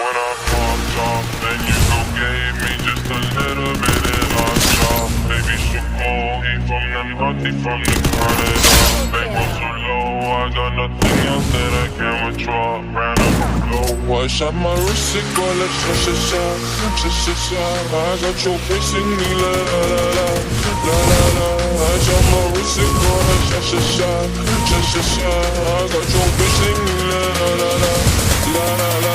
When I popped off, then you go gave me just a little bit and I dropped. Baby, so cold, he from them healthy from the Canada. They go so low, I got nothing else that I can withdraw. Ran up low, wash out my wrist, it go like sha-sha-sha, sha-sha-sha. I got your bitch singing la la la la la la. Wash out my wrist, it go like sha-sha-sha, sha-sha-sha. I got your bitch singing la la la la la la la.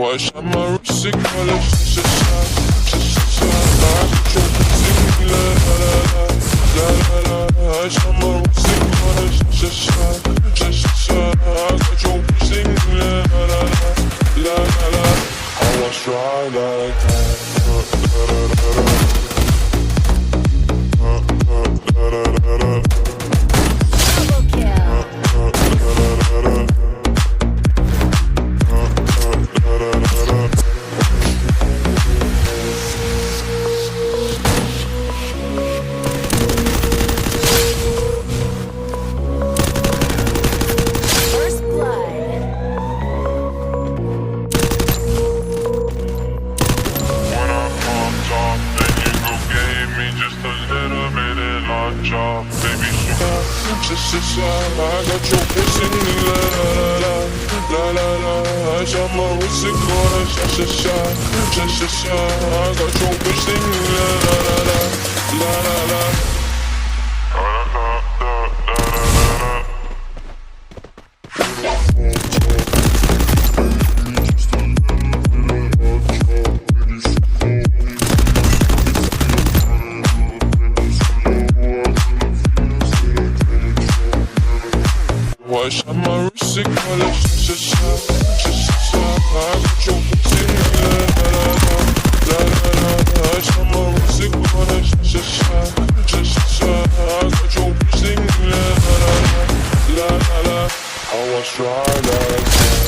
Wash out my wrist, it go like sha-sha-sha, sha-sha-sha. I got your bitch singing la la la la la la. Wash out my wrist, it go like sha-sha-sha, sha-sha-sha. I got your bitch singing la la la la la la. I was try like that. I got your bitch singing la la la la la la. I shot my wrist, it go like sha-sha-sha, sha-sha-sha. I got your bitch singing la la la la la la la. Wash out my wrist, it go like sha-sha-sha, sha-sha-sha. I got your bitch singing la la la la la la. Wash out my wrist, it go like sha-sha-sha, sha-sha-sha. I got your bitch singing la la la la la. I was try like that.